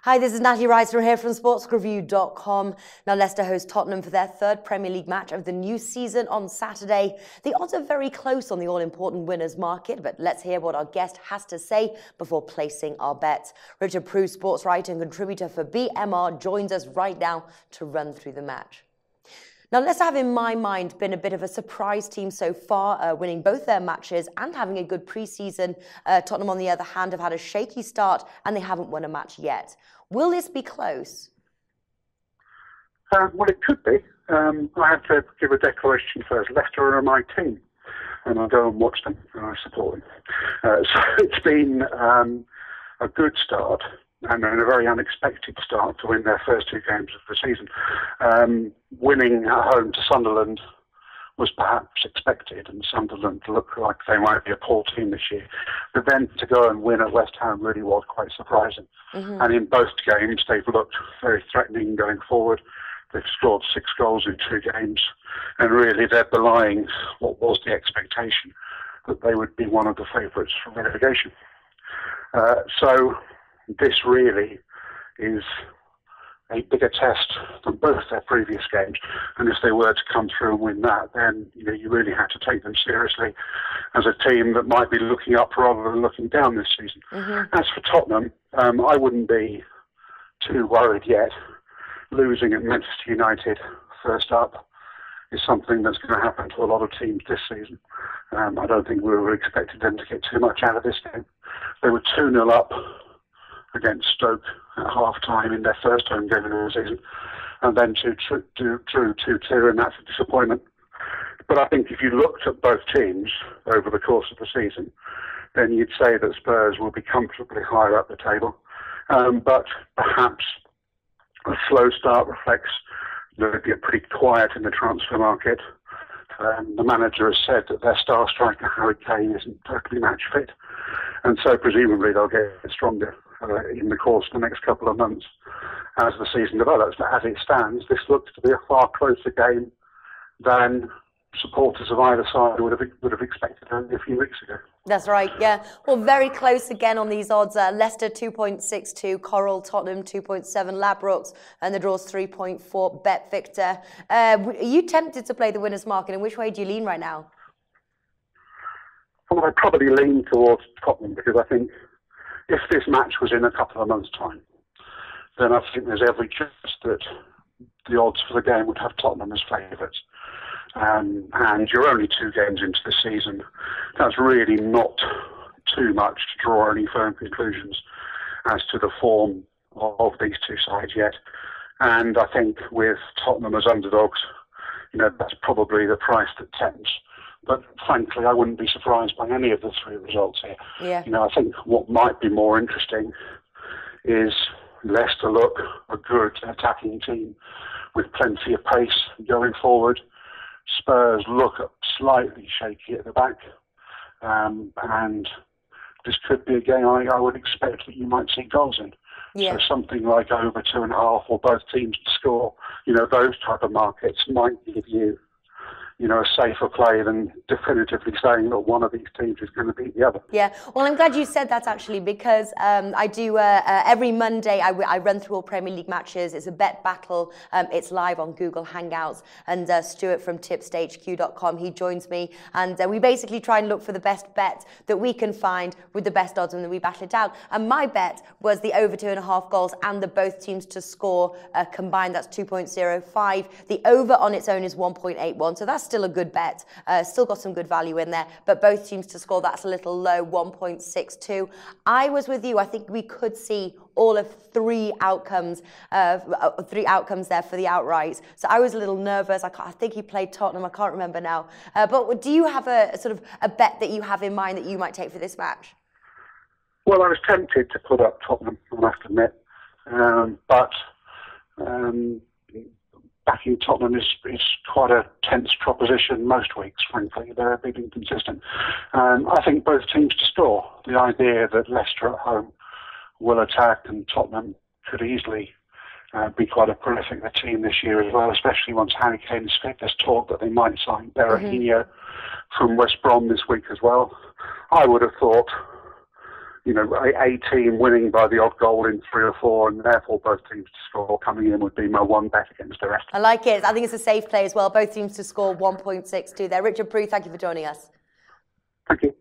Hi, this is Natalie Rydstrom here from SportsBookReview.com. Now, Leicester host Tottenham for their third Premier League match of the new season on Saturday. The odds are very close on the all-important winners market, but let's hear what our guest has to say before placing our bets. Richard Prew, sports writer and contributor for BMR, joins us right now to run through the match. Now, Leicester have, in my mind, been a bit of a surprise team so far, winning both their matches and having a good pre-season. Tottenham, on the other hand, have had a shaky start and they haven't won a match yet. Will this be close? Well, it could be. I have to give a declaration first. Leicester are my team, and I go and watch them, and I support them. So it's been a good start, and a very unexpected start to win their first two games of the season. Winning at home to Sunderland was perhaps expected, and Sunderland looked like they might be a poor team this year. But then to go and win at West Ham really was quite surprising. Mm-hmm. And in both games, they've looked very threatening going forward. They've scored 6 goals in 2 games, and really they're belying what was the expectation that they would be one of the favourites for relegation. So this really is a bigger test than both their previous games, and if they were to come through and win that, then you really have to take them seriously as a team that might be looking up rather than looking down this season. Mm-hmm. As for Tottenham, I wouldn't be too worried yet. Losing at Manchester United first up is something that's going to happen to a lot of teams this season. I don't think we were expecting them to get too much out of this game. They were 2-0 up against Stoke at half-time in their first home game of the season, and then drew 2-2, and that's a disappointment. But I think if you looked at both teams over the course of the season, then you'd say that Spurs will be comfortably higher up the table. But perhaps a slow start reflects that they get pretty quiet in the transfer market. The manager has said that their star striker, Harry Kane, isn't totally match fit, and so presumably they'll get stronger in the course of the next couple of months as the season develops. But as it stands, this looks to be a far closer game than supporters of either side would have expected only a few weeks ago. That's right, yeah. Well, very close again on these odds. Leicester 2.62, Coral, Tottenham 2.7, Ladbrokes, and the draw's 3.4, Bet Victor. Are you tempted to play the winner's market, and which way do you lean right now? Well, I'd probably lean towards Tottenham, because I think if this match was in a couple of months' time, then I think there's every chance that the odds for the game would have Tottenham as favourites. And you're only 2 games into the season. That's really not too much to draw any firm conclusions as to the form of these two sides yet. And I think with Tottenham as underdogs, that's probably the price that tempts. But frankly, I wouldn't be surprised by any of the 3 results here. Yeah. I think what might be more interesting is Leicester look a good attacking team with plenty of pace going forward. Spurs look slightly shaky at the back, and this could be a game I would expect that you might see goals in. Yeah. So something like over 2.5, or both teams to score. Those type of markets might give you a safer play than definitively saying that one of these teams is going to beat the other. Yeah, well, I'm glad you said that, actually, because I do, every Monday, I run through all Premier League matches. It's a bet battle. It's live on Google Hangouts, and Stuart from tipstahq.com, he joins me, and we basically try and look for the best bet that we can find with the best odds, and then we battle it out. And my bet was the over 2.5 goals and the both teams to score combined. That's 2.05. The over on its own is 1.81, so that's still a good bet. Still got some good value in there, but both teams to score, that's a little low, 1.62. I was with you. I think we could see all of 3 outcomes, 3 outcomes there for the outright. So I was a little nervous. I think he played Tottenham. I can't remember now. But do you have a sort of a bet that you have in mind that you might take for this match? Well, I was tempted to put up Tottenham, I have to admit, but backing Tottenham is quite a tense proposition most weeks, frankly. They're a bit inconsistent. I think both teams to score. The idea that Leicester at home will attack and Tottenham could easily be quite a prolific team this year as well, especially once Harry Kane is fit. There's talk that they might sign Berahino from West Brom this week as well. I would have thought a team winning by the odd goal in 3 or 4, and therefore both teams to score coming in would be my one bet against the rest. I like it. I think it's a safe play as well. Both teams to score 1.62 there. Richard Prew, thank you for joining us. Thank you.